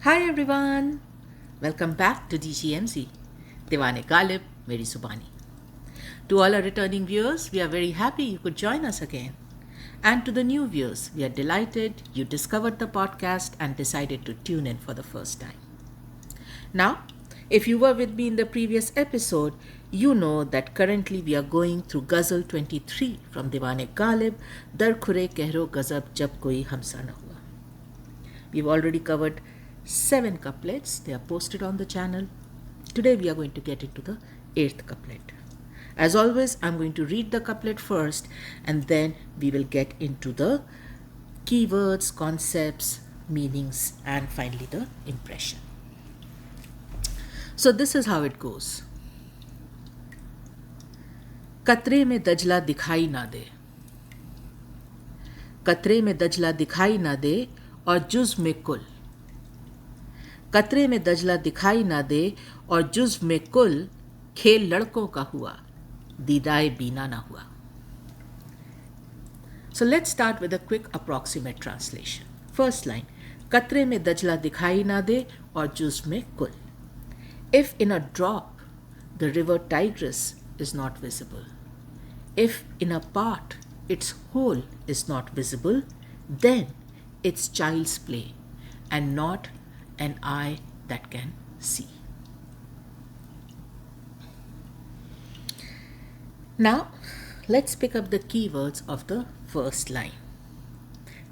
Hi everyone, welcome back to DGMC, Diwan-e-Ghalib, Meri Subani. To all our returning viewers, we are very happy you could join us again. And to the new viewers, we are delighted you discovered the podcast and decided to tune in for the first time. Now, if you were with me in the previous episode, you know that currently we are going through Ghazal 23 from Diwan-e-Ghalib, Dar-Khur-e-Qahr-o-Ghazab Jab Koi Hamsa Na Hua. We've already covered 7 couplets. They are posted on the channel. Today we are going to get into the 8th couplet. As always, I'm going to read the couplet first and then we will get into the keywords, concepts, meanings and finally the impression. So this is how it goes. कतरे में दजला दिखाई ना दे, कतरे में दजला दिखाई ना दे और जुज़्व में कुल, कतरे में दजला दिखाई ना दे और जुज़्व में कुल, खेल लड़कों का हुआ, दीदाए बीना ना हुआ. So let's start with a quick approximate translation. First line, कतरे में दजला दिखाई ना दे और जुज़्व में कुल. If in a drop the river Tigris is not visible, if in a part its whole is not visible, then it's child's play and not an eye that can see. Now, let's pick up the keywords of the first line.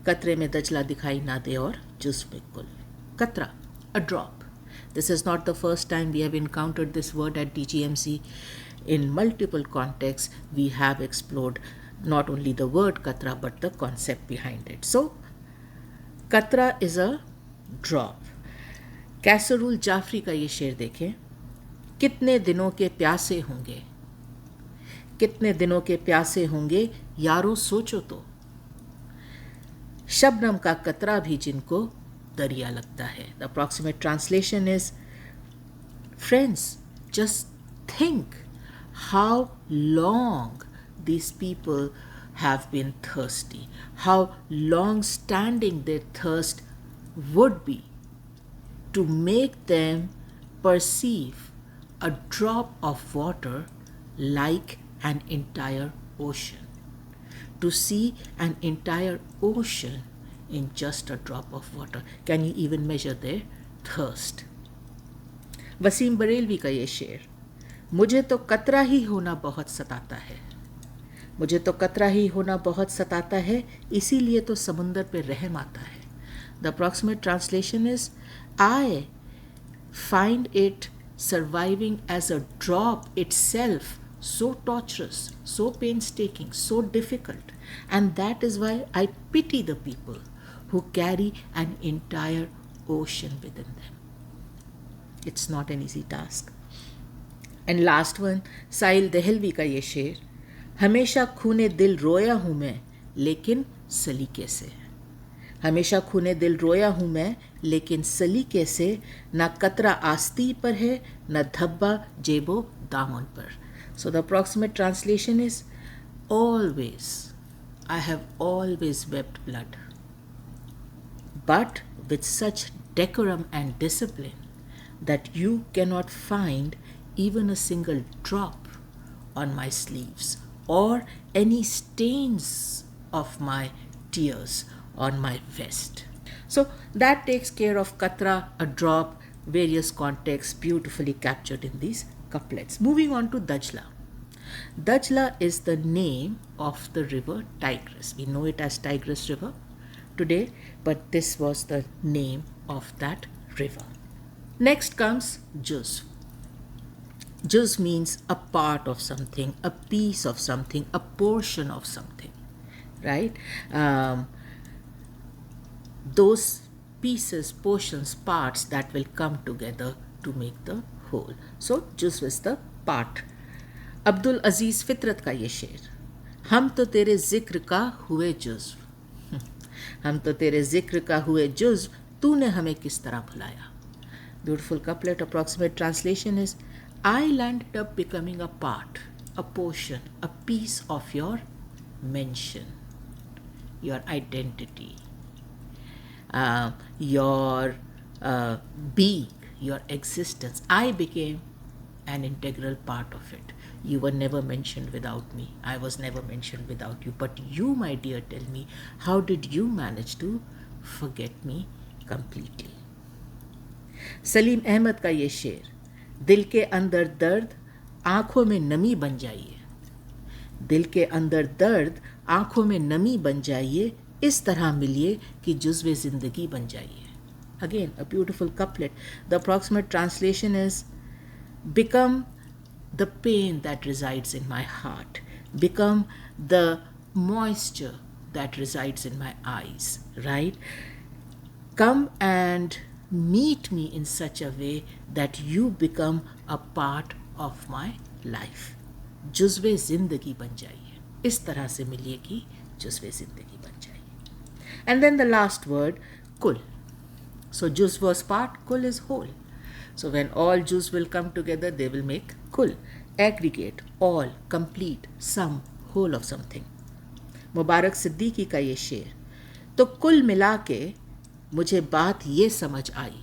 Qatre mein dajla dikhai na de aur juzv mein kul. Qatra, a drop. This is not the first time we have encountered this word at DGMC. In multiple contexts, we have explored not only the word qatra but the concept behind it. So, qatra is a drop. कैसरुल Jafri का ये शेर देखें. कितने दिनों के प्यासे होंगे, कितने दिनों के प्यासे होंगे यारों सोचो तो, शबनम का कतरा भी जिनको दरिया लगता है. The approximate translation is, friends, just think how long these people have been thirsty, how long standing their thirst would be to make them perceive a drop of water like an entire ocean, to see an entire ocean in just a drop of water. Can you even measure their thirst? Wasim Barelvi का ये शेर, मुझे तो कतरा ही होना बहुत सताता है, मुझे तो कतरा ही होना बहुत सताता है, इसीलिए तो समुंदर पे रहम आता है. The approximate translation is, I find it surviving as a drop itself so torturous, so painstaking, so difficult, and that is why I pity the people who carry an entire ocean within them. It's not an easy task. And last one, साहिल दहलवी का ये शेर, हमेशा खूने दिल रोया हूँ मैं लेकिन सलीके से, हमेशा खूने दिल रोया हूँ मैं लेकिन सलीके से, ना कतरा आस्ती पर है ना धब्बा जेबो दामन पर. So the approximate translation is, always, I have always wept blood, but with such decorum and discipline that you cannot find even a single drop on my sleeves or any stains of my tears on my vest. So that takes care of Qatra, a drop, various contexts beautifully captured in these couplets. Moving on to Dajlaa. Dajlaa is the name of the river Tigris. We know it as Tigris River today, but this was the name of that river. Next comes Juzw. Juzw means a part of something, a piece of something, a portion of something, right? Those pieces, portions, parts that will come together to make the whole. So Juzw is the part. Abdul अजीज फितरत का ये शेर, हम तो तेरे जिक्र का हुए जुज़्व, हम तो तेरे जिक्र का हुए जुज़्व, तूने हमें किस तरह भुलाया. Beautiful couplet. Approximate translation is, I landed up becoming a part, a portion, a piece of your mention, your identity, your being, your existence. I became an integral part of it. You were never mentioned without me. I was never mentioned without you. But you, my dear, tell me, how did you manage to forget me completely? Salim Ahmad का ये शेर, दिल के अंदर दर्द आँखों में नमी बन जाइए, दिल के अंदर दर्द आँखों में नमी बन जाइए, इस तरह मिलिए कि जुज़्व ज़िंदगी बन जाइए. Again, a beautiful couplet. The approximate translation is, become the pain that resides in my heart, become the moisture that resides in my eyes, right? Come and meet me in such a way that you become a part of my life. जुज़्व ज़िंदगी बन जाइए, इस तरह से मिलिए कि जुज़्व ज़िंदगी बन जाइए. And then the last word, कुल. So Juzw was part, Kul is whole. So when all Juz will come together, they will make Kul. Aggregate, all, complete, sum, whole of something. मुबारक सिद्दीकी का ये शेर, तो कुल मिला के मुझे बात ये समझ आई,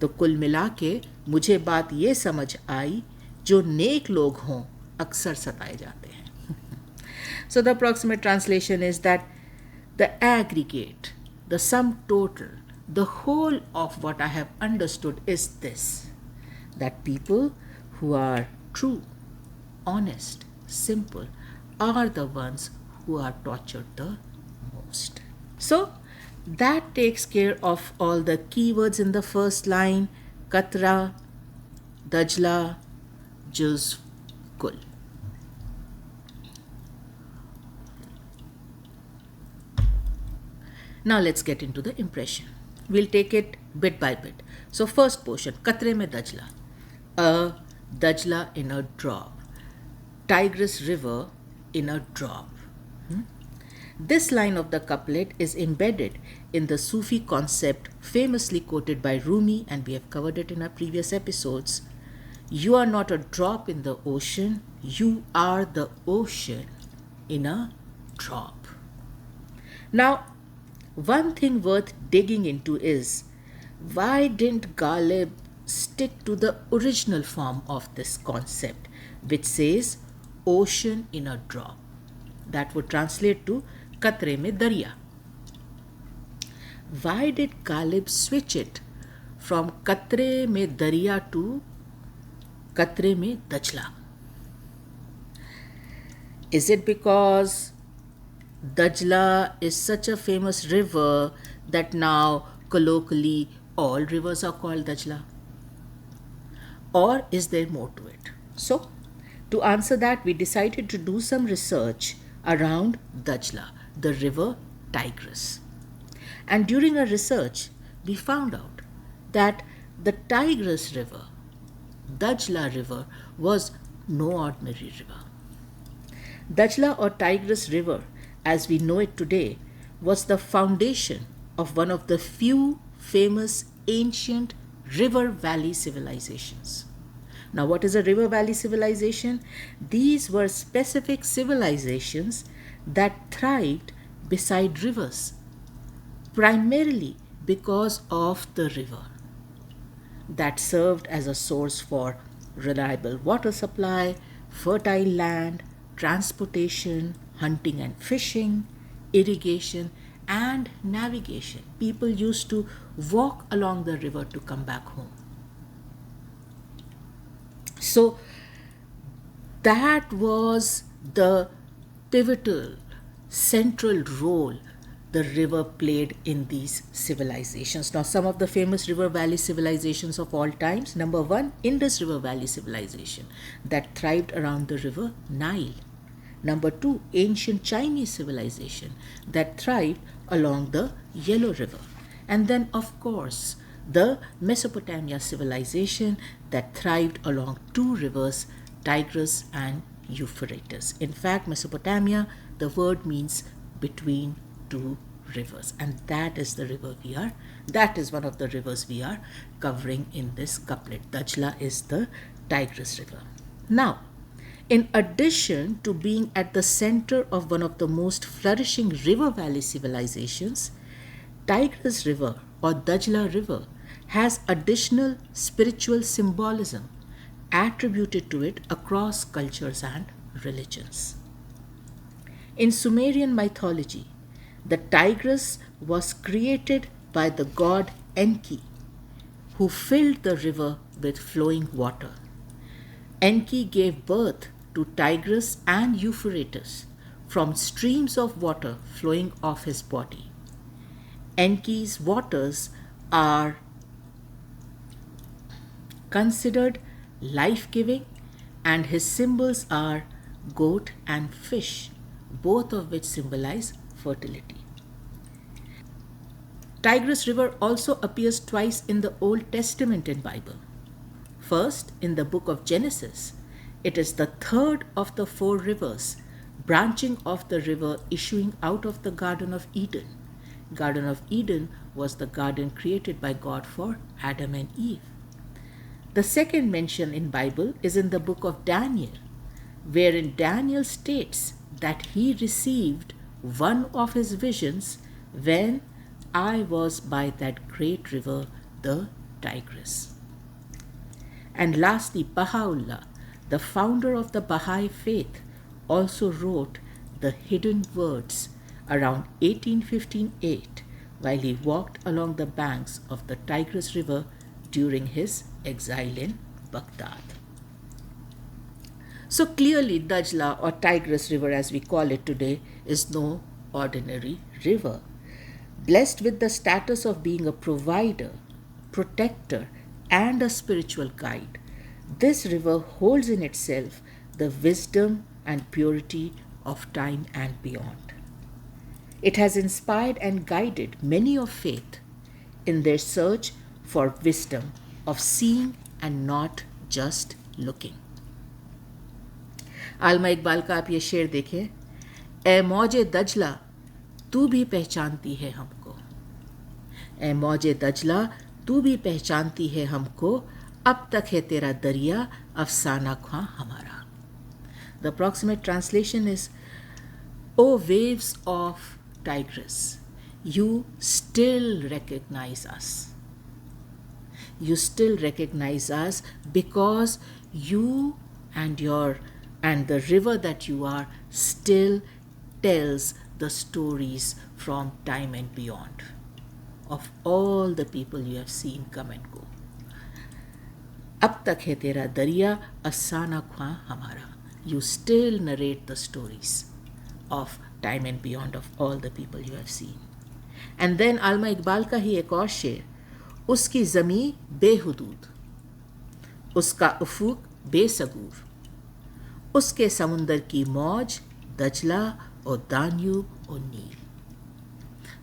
तो कुल मिला के मुझे बात ये समझ आई, जो नेक लोग हों अक्सर सताए जाते हैं. So the approximate translation is that the aggregate, the sum total, the whole of what I have understood is this, that people who are true, honest, simple are the ones who are tortured the most. So that takes care of all the keywords in the first line: Qatraa, Dajlaa, Juzw, Kul. Now let's get into the impression. We'll take it bit by bit. So first portion, Qatre mein Dajlaa. A Dajlaa in a drop. Tigris river in a drop. This line of the couplet is embedded in the Sufi concept famously quoted by Rumi, and we have covered it in our previous episodes. You are not a drop in the ocean, you are the ocean in a drop. Now, one thing worth digging into is, why didn't Ghalib stick to the original form of this concept, which says ocean in a drop? That would translate to Qatre mein Darya. Why did Ghalib switch it from Qatre mein Darya to Qatre mein Dajlaa? Is it because Dajlaa is such a famous river that now colloquially all rivers are called Dajlaa? Or is there more to it? So, to answer that, we decided to do some research around Dajlaa, the river Tigris. And during our research, we found out that the Tigris river, Dajlaa river, was no ordinary river. Dajlaa or Tigris river, as we know it today, was the foundation of one of the few famous ancient river valley civilizations. Now, what is a river valley civilization? These were specific civilizations that thrived beside rivers, primarily because of the river, that served as a source for reliable water supply, fertile land, transportation, hunting and fishing, irrigation, and navigation. People used to walk along the river to come back home. So that was the pivotal, central role the river played in these civilizations. Now, some of the famous river valley civilizations of all times. Number one, Indus River Valley civilization that thrived around the river Nile. Number two, ancient Chinese civilization that thrived along the Yellow River. And then, of course, the Mesopotamia civilization that thrived along two rivers, Tigris and Euphrates. In fact, Mesopotamia, the word means between two rivers, and that is one of the rivers we are covering in this couplet. Dajlaa is the Tigris river. Now, in addition to being at the center of one of the most flourishing river valley civilizations, Tigris river or Dajlaa river has additional spiritual symbolism attributed to it across cultures and religions. In Sumerian mythology, the Tigris was created by the god Enki, who filled the river with flowing water. Enki gave birth to Tigris and Euphrates from streams of water flowing off his body. Enki's waters are considered life-giving, and his symbols are goat and fish, both of which symbolize fertility. Tigris River also appears twice in the Old Testament in Bible. First, in the book of Genesis, it is the third of the 4 rivers branching off the river issuing out of the Garden of Eden. Garden of Eden was the garden created by God for Adam and Eve. The second mention in Bible is in the book of Daniel, wherein Daniel states that he received one of his visions when I was by that great river, the Tigris. And lastly, Baha'u'llah, the founder of the Baha'i faith, also wrote the hidden words around 1858 while he walked along the banks of the Tigris River during his exile in Baghdad. So clearly, Dajlaa, or Tigris River as we call it today, is no ordinary river. Blessed with the status of being a provider, protector, and a spiritual guide, this river holds in itself the wisdom and purity of time and beyond. It has inspired and guided many of faith in their search for wisdom of seeing and not just looking. आलमा Iqbal का आप ये शेर देखें, ए मौजे दजला तू भी पहचानती है हमको, ए मौजे दजला तू भी पहचानती है हमको, अब तक है तेरा दरिया अफसाना ख्वां हमारा. The approximate translation is, O waves of Tigris, you still recognize us. You still recognize us because you and the river that you are still tells the stories from time and beyond of all the people you have seen come and go. अब तक है तेरा दरिया अफसाना ख्वां हमारा. You still narrate the stories of time and beyond of all the people you have seen. And then आलमा Iqbal का ही एक और शेर, उसकी ज़मीं बेहुदूद, उसका उफूक बेसगूर, उसके समुंदर की मौज दजला और दान्यूब और नील.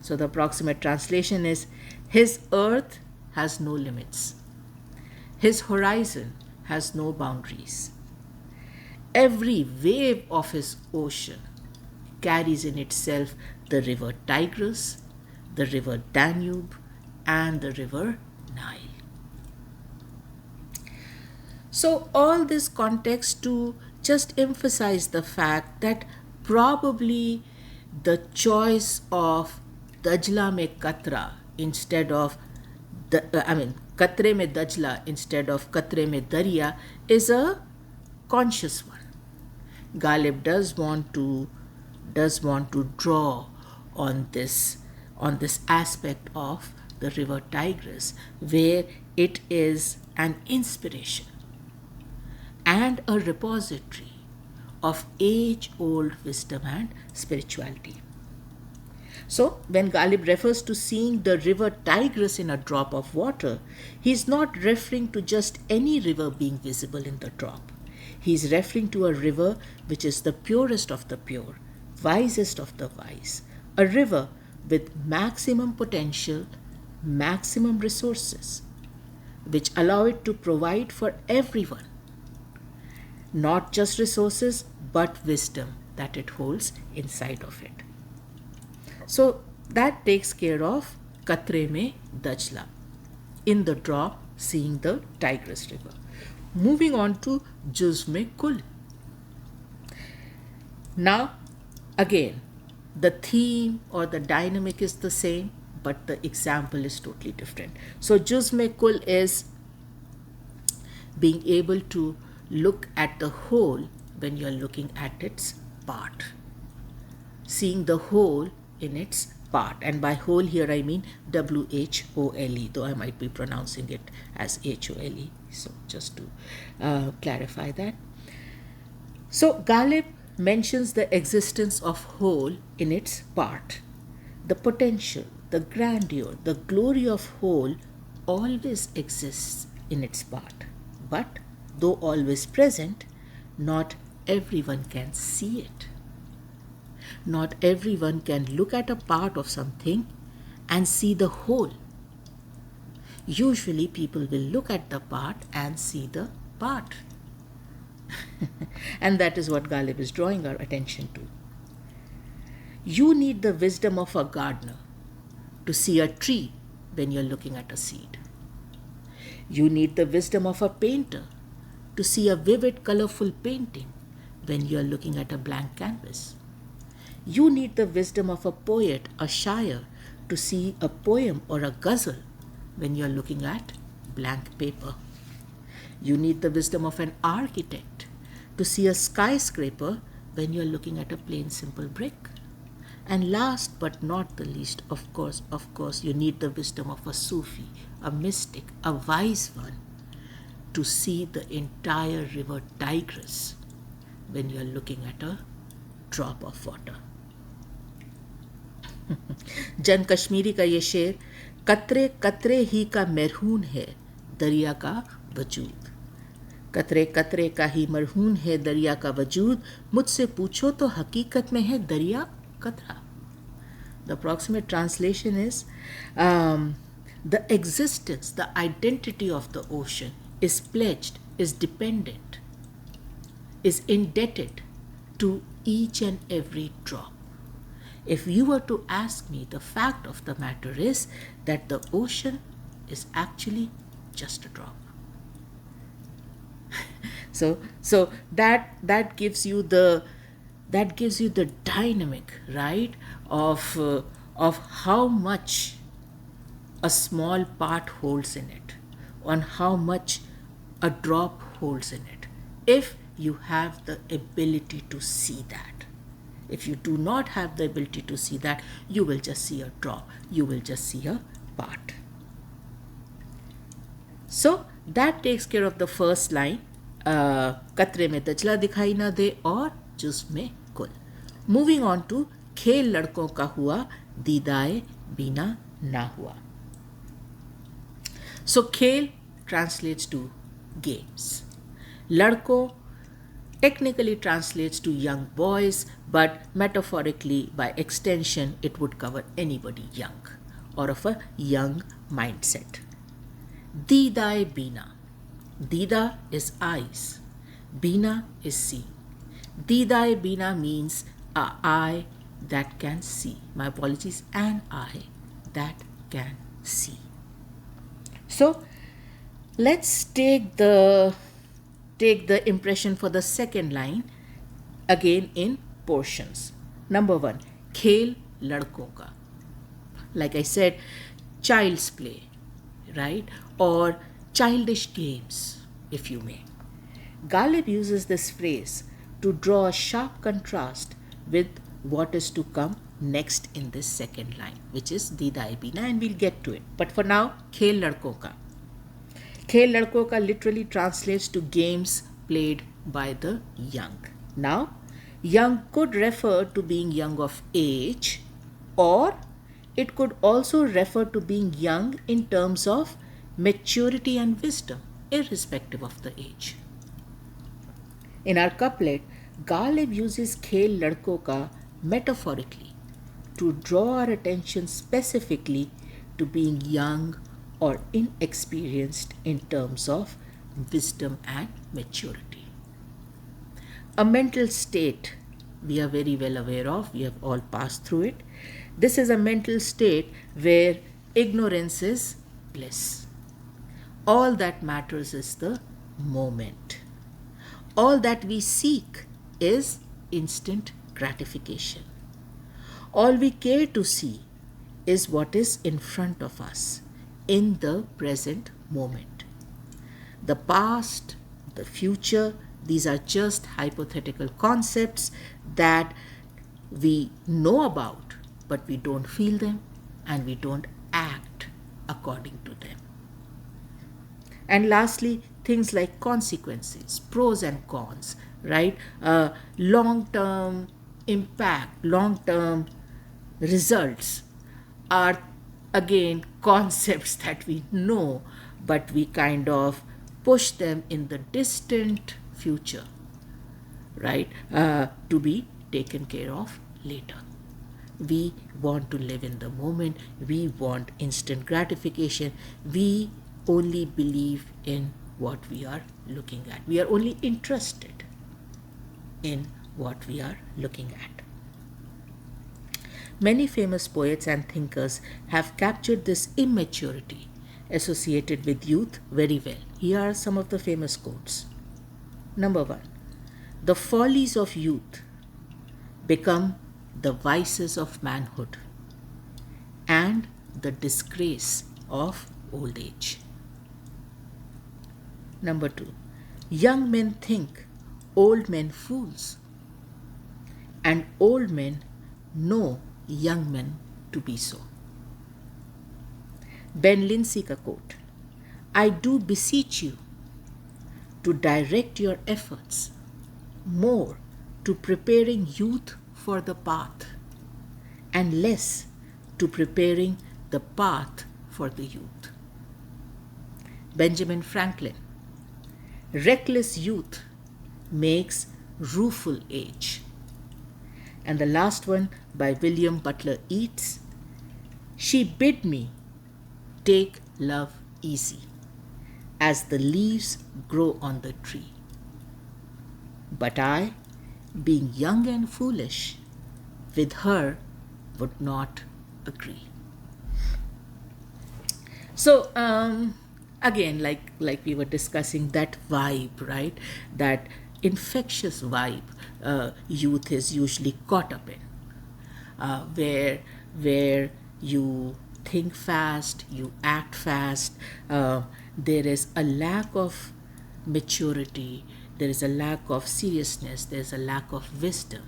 So the approximate translation is, his earth has no limits. His horizon has no boundaries. Every wave of his ocean carries in itself the river Tigris, the river Danube, and the river Nile. So all this context to just emphasize the fact that probably the choice of Dajlaa mein Qatraa instead of Qatre mein Dajlaa instead of Qatre mein Darya is a conscious one. Ghalib does want to draw on this aspect of the river Tigris, where it is an inspiration and a repository of age-old wisdom and spirituality. So, when Ghalib refers to seeing the river Tigris in a drop of water, he is not referring to just any river being visible in the drop. He is referring to a river which is the purest of the pure, wisest of the wise, a river with maximum potential, maximum resources, which allow it to provide for everyone. Not just resources, but wisdom that it holds inside of it. So that takes care of Qatre mein Dajlaa, in the drop seeing the Tigris river. Moving on to Juzw mein Kul. Now again, the theme or the dynamic is the same, but the example is totally different. So Juzw mein kul is being able to look at the whole when you're looking at its part. Seeing the whole in its part. And by whole here I mean W-H-O-L-E, though I might be pronouncing it as H-O-L-E. So just to clarify that. So Ghalib mentions the existence of whole in its part. The potential, the grandeur, the glory of whole always exists in its part. But though always present, not everyone can see it. Not everyone can look at a part of something and see the whole. Usually people will look at the part and see the part. And that is what Ghalib is drawing our attention to. You need the wisdom of a gardener to see a tree when you're looking at a seed. You need the wisdom of a painter to see a vivid, colorful painting when you're looking at a blank canvas. You need the wisdom of a poet, a shayer, to see a poem or a ghazal when you're looking at blank paper. You need the wisdom of an architect to see a skyscraper when you're looking at a plain, simple brick. And last but not the least, of course, you need the wisdom of a Sufi, a mystic, a wise one, to see the entire river Tigris when you're looking at a drop of water. जन कश्मीरी का ये शेर, कतरे कतरे ही का मरहून है दरिया का वजूद. कतरे कतरे का ही मरहून है दरिया का वजूद, मुझसे पूछो तो हकीकत में है दरिया कतरा. The approximate translation is the existence, the identity of the ocean is pledged, is dependent, is indebted to each and every drop. If you were to ask me, the fact of the matter is that the ocean is actually just a drop. So that gives you the dynamic, right, of how much a small part holds in it, on how much a drop holds in it, if you have the ability to see that. If you do not have the ability to see that, you will just see a drop, you will just see a part. So that takes care of the first line, कतरे में दजला दिखाई ना दे और जुज़्व में कुल. Moving on to खेल लड़कों का हुआ दीदाए बीना ना हुआ. So खेल translates to games. लड़कों technically translates to young boys, but metaphorically, by extension, it would cover anybody young or of a young mindset. Didae Bina. Dida is eyes. Bina is seeing. Didae Bina means a eye that can see. My apologies, an eye that can see. So let's take the impression for the second line again in portions. Number 1, खेल लड़कों का. Like I said, child's play, right? Or childish games, if you may. Ghalib uses this phrase to draw a sharp contrast with what is to come next in this second line, which is Didae Bina, and we'll get to it. But for now, खेल लड़कों का. खेल लड़कों का literally translates to games played by the young. Now, young could refer to being young of age, or it could also refer to being young in terms of maturity and wisdom, irrespective of the age. In our couplet, Ghalib uses खेल लड़कों का metaphorically to draw our attention specifically to being young or inexperienced in terms of wisdom and maturity. A mental state we are very well aware of, we have all passed through it. This is a mental state where ignorance is bliss. All that matters is the moment. All that we seek is instant gratification. All we care to see is what is in front of us in the present moment. The past, the future, these are just hypothetical concepts that we know about, but we don't feel them and we don't act according to them. And lastly, things like consequences, pros and cons, right? Long-term impact, long-term results are again concepts that we know, but we kind of push them in the distant future, right? To be taken care of later. We want to live in the moment. We want instant gratification. We only believe in what we are looking at. We are only interested in what we are looking at. Many famous poets and thinkers have captured this immaturity associated with youth very well. Here are some of the famous quotes. Number 1, the follies of youth become the vices of manhood and the disgrace of old age. Number 2, young men think old men fools, and old men know young men to be so. Ben Lindsay ka quote, I do beseech you to direct your efforts more to preparing youth for the path and less to preparing the path for the youth. Benjamin Franklin, reckless youth makes rueful age. And the last one by William Butler Yeats, she bid me take love easy as the leaves grow on the tree. But I, being young and foolish, with her would not agree. So again, like we were discussing, that vibe, right? That infectious vibe youth is usually caught up in, where you think fast, you act fast. There is a lack of maturity, there is a lack of seriousness, there is a lack of wisdom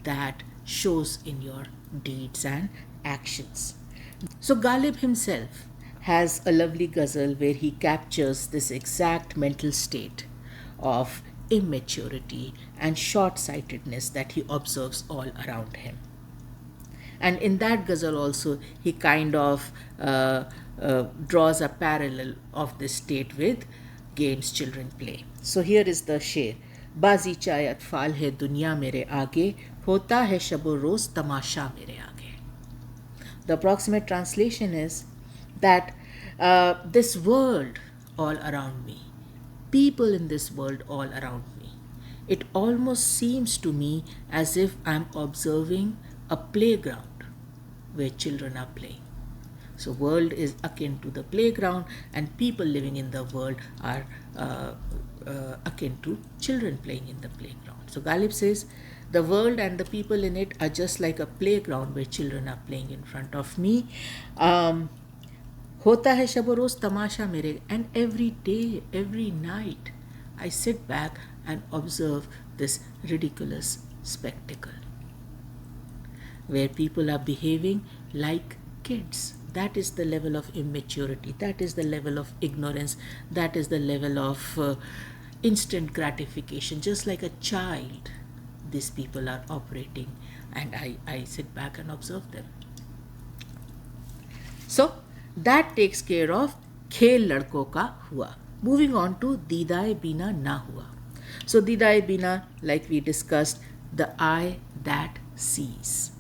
that shows in your deeds and actions. So Ghalib himself has a lovely ghazal where he captures this exact mental state of immaturity and short-sightedness that he observes all around him. And in that ghazal also, he kind of draws a parallel of this state with games children play. So here is the sher. Bazi chaye atfal hai dunya mere aage, hota hai shabo roz tamasha mere aage. The approximate translation is that this world all around me, people in this world all around me, it almost seems to me as if I'm observing a playground where children are playing. So world is akin to the playground, and people living in the world are akin to children playing in the playground. So Ghalib says the world and the people in it are just like a playground where children are playing in front of me. Hota hai shab roz tamasha mere, and every day, every night, I sit back and observe this ridiculous spectacle where people are behaving like kids. That is the level of immaturity, that is the level of ignorance, that is the level of instant gratification. Just like a child, these people are operating, and I sit back and observe them. So that takes care of khel ladko ka hua. Moving on to didae bina na hua. So didae bina, like we discussed, the eye that sees,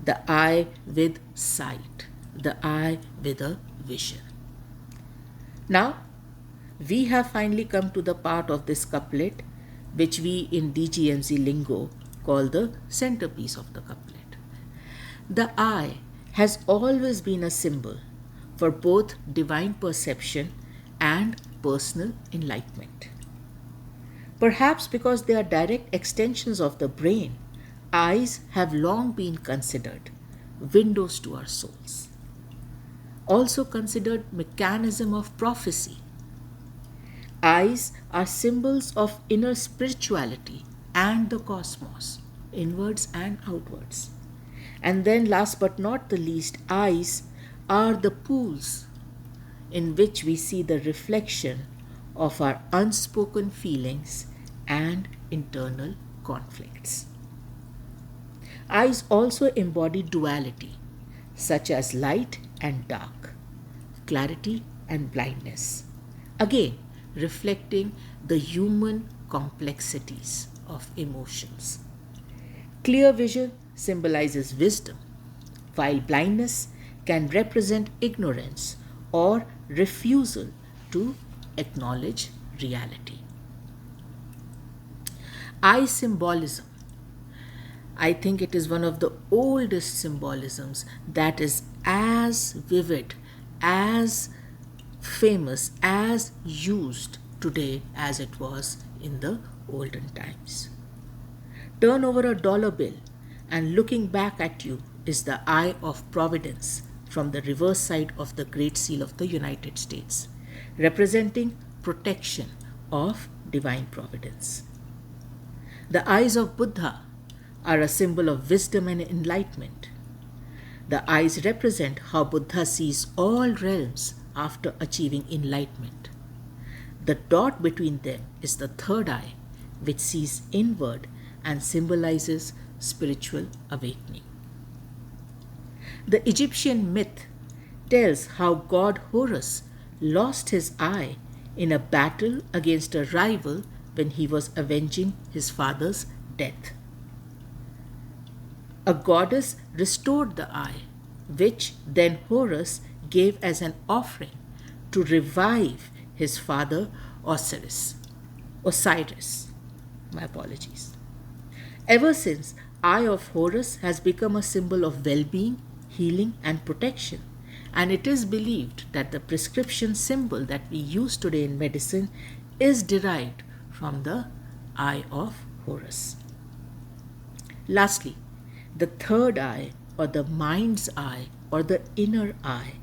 the eye with sight, the eye with a vision. Now we have finally come to the part of this couplet which we in DGMZ lingo call the centerpiece of the couplet. The eye has always been a symbol for both divine perception and personal enlightenment. Perhaps because they are direct extensions of the brain, eyes have long been considered windows to our souls. also considered mechanism of prophecy. Eyes are symbols of inner spirituality and the cosmos, inwards and outwards. And then, last but not the least, eyes are the pools in which we see the reflection of our unspoken feelings and internal conflicts. Eyes also embody duality, such as light and dark, clarity and blindness, again reflecting the human complexities of emotions. Clear vision symbolizes wisdom, while blindness can represent ignorance or refusal to acknowledge reality. Eye symbolism. I think it is one of the oldest symbolisms that is as vivid, as famous, as used today as it was in the olden times. Turn over a dollar bill and looking back at you is the eye of providence from the reverse side of the Great Seal of the United States, representing protection of divine providence. The eyes of Buddha are a symbol of wisdom and enlightenment. The eyes represent how Buddha sees all realms after achieving enlightenment. The dot between them is the third eye, which sees inward and symbolizes spiritual awakening. The Egyptian myth tells how god Horus lost his eye in a battle against a rival when he was avenging his father's death. A goddess restored the eye, which then Horus gave as an offering to revive his father Osiris. My apologies. Ever since, Eye of Horus has become a symbol of well-being, healing and protection, and it is believed that the prescription symbol that we use today in medicine is derived from the Eye of Horus. Lastly, the third eye, or the mind's eye, or the inner eye,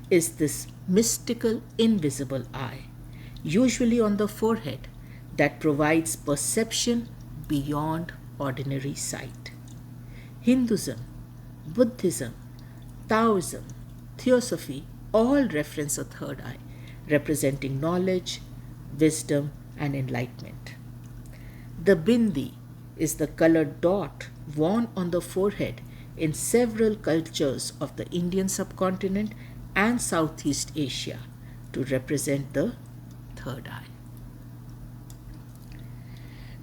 is this mystical invisible eye, usually on the forehead, that provides perception beyond ordinary sight. Hinduism, Buddhism, Taoism, Theosophy all reference a third eye, representing knowledge, wisdom, and enlightenment. The bindi is the colored dot worn on the forehead in several cultures of the Indian subcontinent and Southeast Asia to represent the third eye.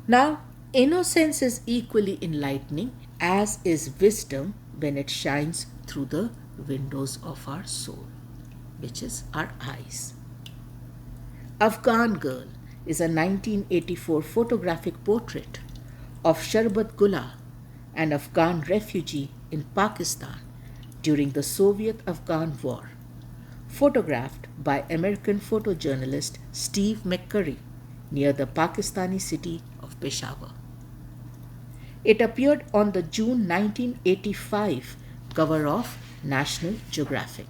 Now, innocence is equally enlightening, as is wisdom when it shines through the windows of our soul, which is our eyes. Afghan Girl is a 1984 photographic portrait of Sharbat Gula, an Afghan refugee in Pakistan during the Soviet-Afghan War, photographed by American photojournalist Steve McCurry near the Pakistani city of Peshawar. It appeared on the June 1985 cover of National Geographic.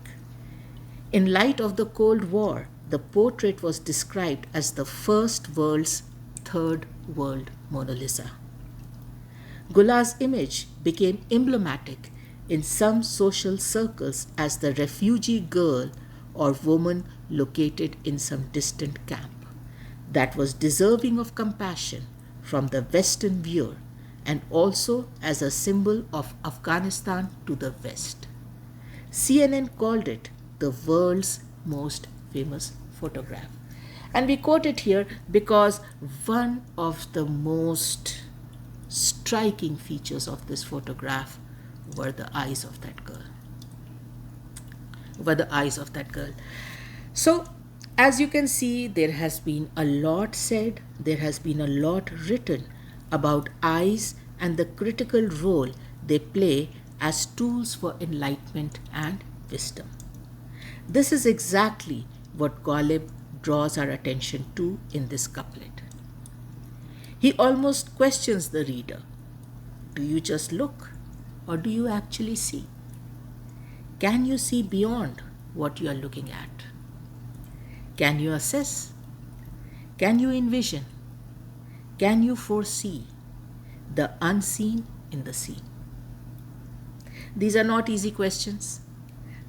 In light of the Cold War, the portrait was described as the first world's third world Mona Lisa. Gula's image became emblematic in some social circles as the refugee girl or woman located in some distant camp that was deserving of compassion from the Western viewer, and also as a symbol of Afghanistan to the West. CNN called it the world's most famous photograph. And we quote it here because one of the most striking features of this photograph were the eyes of that girl. So, as you can see, there has been a lot said, there has been a lot written about eyes and the critical role they play as tools for enlightenment and wisdom. This is exactly what Ghalib draws our attention to in this couplet. He almost questions the reader. Do you just look, or do you actually see? Can you see beyond what you are looking at? Can you assess? Can you envision? Can you foresee the unseen in the seen? These are not easy questions.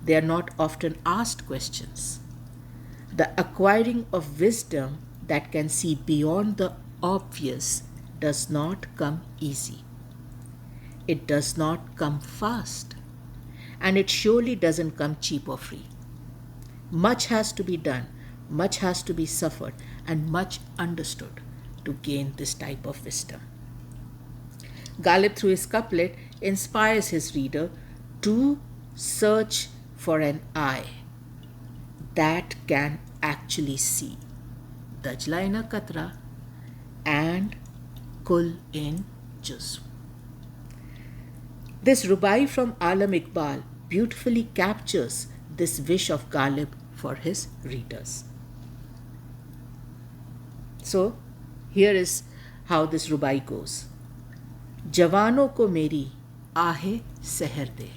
They are not often asked questions. The acquiring of wisdom that can see beyond the obvious does not come easy. It does not come fast. And it surely doesn't come cheap or free. Much has to be done, much has to be suffered, and much understood to gain this type of wisdom. Ghalib, through his couplet, inspires his reader to search for an eye that can actually see Dajlaa in a Qatraa and Kul in Juzw. This rubai from Alam Iqbal beautifully captures this wish of Ghalib for his readers. So, here is how this rubai goes. जवानों को मेरी आहे सहर दे,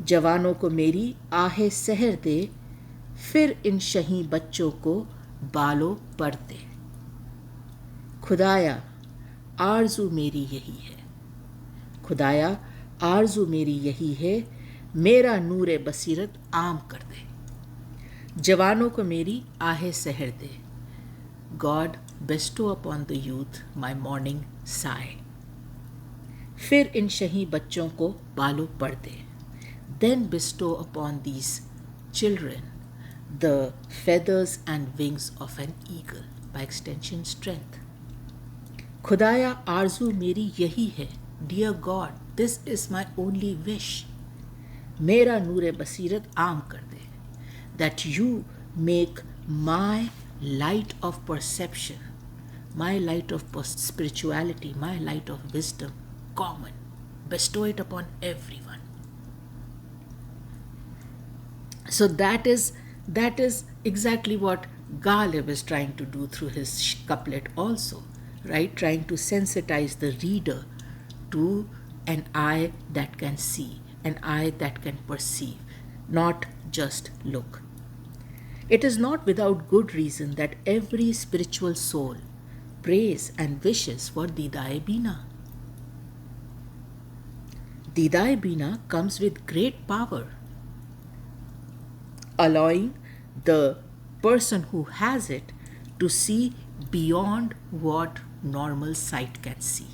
जवानों को मेरी आहे सहर दे, फिर इन शही बच्चों को बालों पर दे। खुदाया आरज़ू मेरी यही है, खुदाया आरज़ू मेरी यही है, मेरा नूर बसीरत आम कर दे। जवानों को मेरी आहे सहर दे, God bestow upon the youth my morning sigh. फिर इन शही बच्चों को बालों पर दे, then bestow upon these children the feathers and wings of an eagle, by extension strength. खुदाया आरज़ू मेरी यही है, dear God, this is my only wish. मेरा नूर बसीरत आम कर दे, that you make my light of perception, my light of spirituality, my light of wisdom common. Bestow it upon everyone. So that is exactly what Ghalib is trying to do through his couplet also, right? Trying to sensitize the reader to an eye that can see, an eye that can perceive, not just look. It is not without good reason that every spiritual soul prays and wishes for Dikhai. Dikhai comes with great power, allowing the person who has it to see beyond what normal sight can see.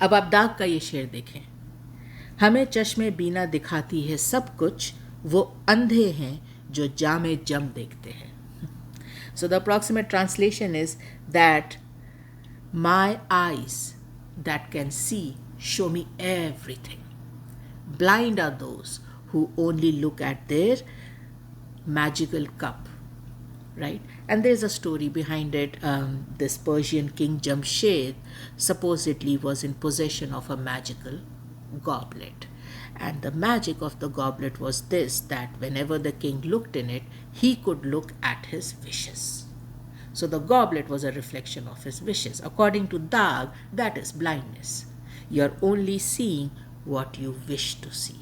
अब आप दाग का ये शेर देखें। हमें चश्मे बीना दिखाती है सब कुछ, वो अंधे हैं जो जामे जम देखते हैं. So the approximate translation is that my eyes that can see show me everything. Blind are those who only look at their magical cup, right? And there's a story behind it. This Persian king Jamshed supposedly was in possession of a magical goblet. And the magic of the goblet was this, that whenever the king looked in it, he could look at his wishes. So the goblet was a reflection of his wishes. According to Dag, that is blindness. You're only seeing what you wish to see.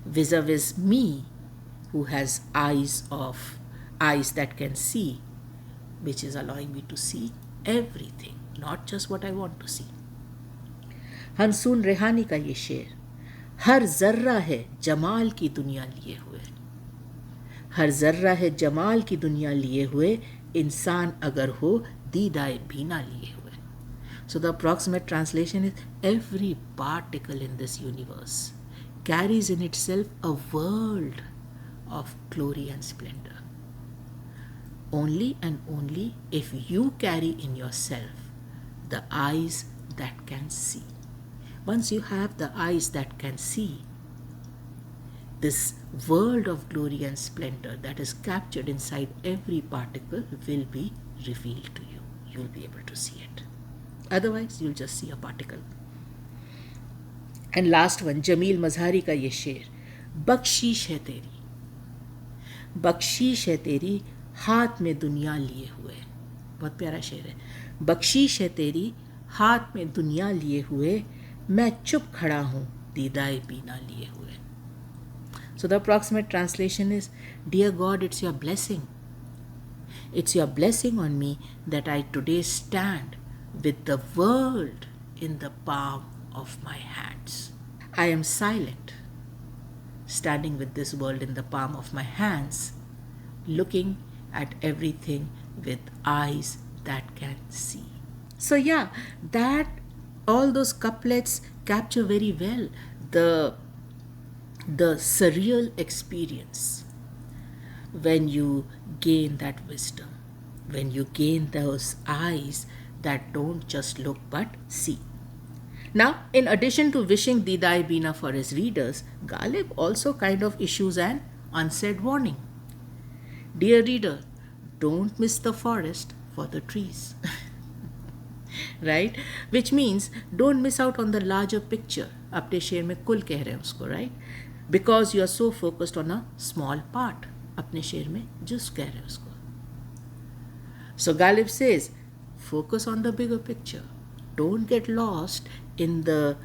Vis-a-vis me, who has eyes that can see, which is allowing me to see everything, not just what I want to see. हंसून रेहानी का ये शेर, हर जर्रा है जमाल की दुनिया लिए हुए, हर जर्रा है जमाल की दुनिया लिए हुए, इंसान अगर हो दीदाए बीना लिए हुए. So the approximate translation is, every particle in this universe carries in itself a world of glory and splendor. Only and only if you carry in yourself the eyes that can see. Once you have the eyes that can see, this world of glory and splendor that is captured inside every particle will be revealed to you. You'll be able to see it. Otherwise, you'll just see a particle. And last one, Jameel Mazhari का ये शेर, बख्शीश है तेरी, बख्शीश है तेरी हाथ में दुनिया लिए हुए. बहुत प्यारा शेर है. बख्शीश है तेरी हाथ में दुनिया लिए हुए, मैं चुप खड़ा हूँ दीदाए बीना लिए हुए. So the approximate translation is, Dear God, it's your blessing. It's your blessing on me that I today stand with the world in the palm of my hands. I am silent, standing with this world in the palm of my hands, looking at everything with eyes that can see. So yeah, that all those couplets capture very well the surreal experience when you gain that wisdom, when you gain those eyes that don't just look but see. Now, in addition to wishing Dikhai for his readers, Ghalib also kind of issues an unsaid warning. Dear reader, don't miss the forest for the trees. Right? Which means don't miss out on the larger picture. अपने शेर में कुल कह रहे हैं उसको, right? Because you are so focused on a small part. अपने शेर में जुज़्व कह रहे हैं उसको. So Ghalib says, focus on the bigger picture. Don't get lost in the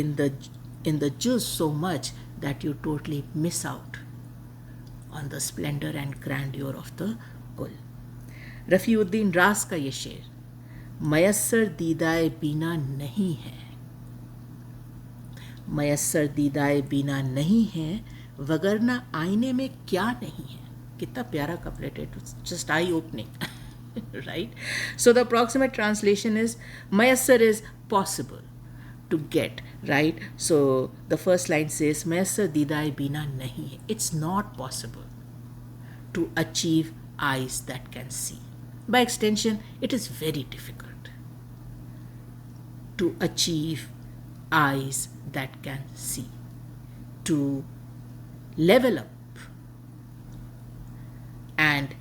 Juzw so much that you totally miss out on the splendor and grandeur of the Kul. Rafiuddin रास का ये शेर, मयस्सर दीदाए बीना नहीं है, मयस्सर दीदाए बीना नहीं है, वगरना आईने में क्या नहीं है. कितना प्यारा कपलेट है, just eye opening. Right? So the approximate translation is, Mayassar is possible to get, right? So the first line says, Mayassar Dikhai bina nahi hai. It's not possible to achieve eyes that can see. By extension, it is very difficult to achieve eyes that can see, to level up and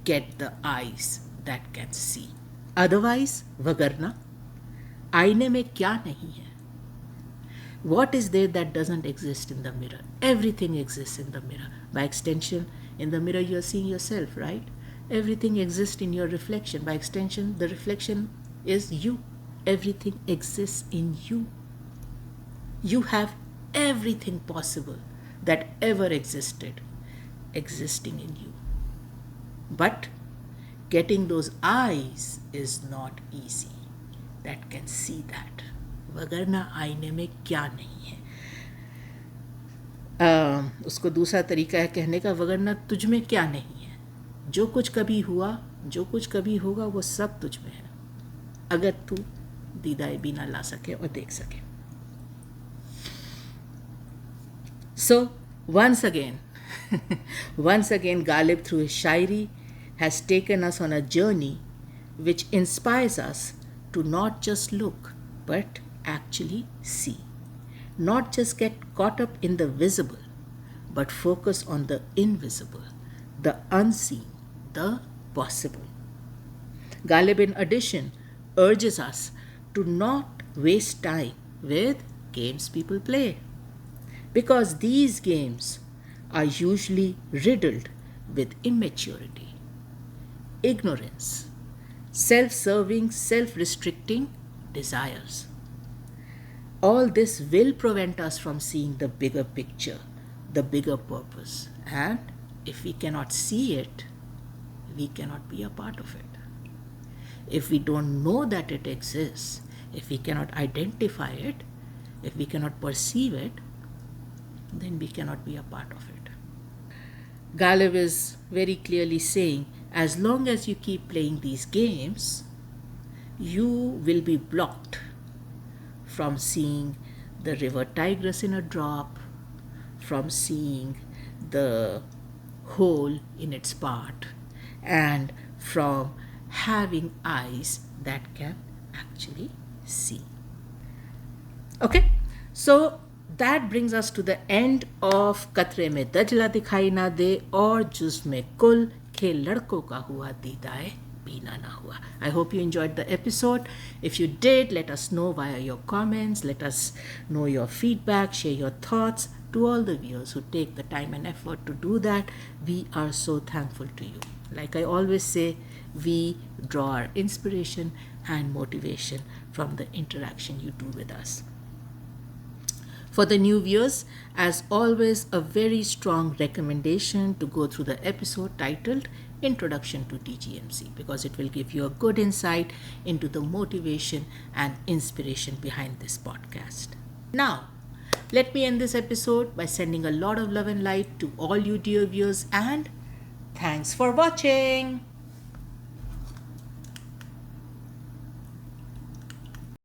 get the eyes that can see. Otherwise, vagarna, आईने में क्या नहीं है. What is there that doesn't exist in the mirror? Everything exists in the mirror. By extension, in the mirror you are seeing yourself, right? Everything exists in your reflection. By extension, the reflection is you. Everything exists in you. You have everything possible that ever existed existing in you. But getting those eyes is not easy that can see that. वगरना आईने में क्या नहीं है. उसको दूसरा तरीका है कहने का, वगरना तुझ में क्या नहीं है. जो कुछ कभी हुआ, जो कुछ कभी होगा, वो सब तुझ में है, अगर तू दीदाए बीना ला सके और देख सके. So once again Ghalib through his shairi has taken us on a journey which inspires us to not just look but actually see. Not just get caught up in the visible but focus on the invisible, the unseen, the possible. Ghalib in addition urges us to not waste time with games people play, because these games are usually riddled with immaturity, ignorance, self-serving, self-restricting desires. All this will prevent us from seeing the bigger picture, the bigger purpose. And if we cannot see it, we cannot be a part of it. If we don't know that it exists, if we cannot identify it, if we cannot perceive it, then we cannot be a part of it. Ghalib is very clearly saying, as long as you keep playing these games, you will be blocked from seeing the river Tigris in a drop, from seeing the whole in its part, and from having eyes that can actually see. Okay, so that brings us to the end of Qatre mein Dajlaa दिखाई ना दे और जुज़्व में कुल के लड़कों का हुआ दीदाए बीना ना हुआ. I hope you enjoyed the episode. If you did, let us know via your comments. Let us know your feedback, share your thoughts. To all the viewers who take the time and effort to do that, we are so thankful to you. Like I always say, we draw our inspiration and motivation from the interaction you do with us. For the new viewers, as always, a very strong recommendation to go through the episode titled Introduction to DGMC, because it will give you a good insight into the motivation and inspiration behind this podcast. Now, let me end this episode by sending a lot of love and light to all you dear viewers, and thanks for watching.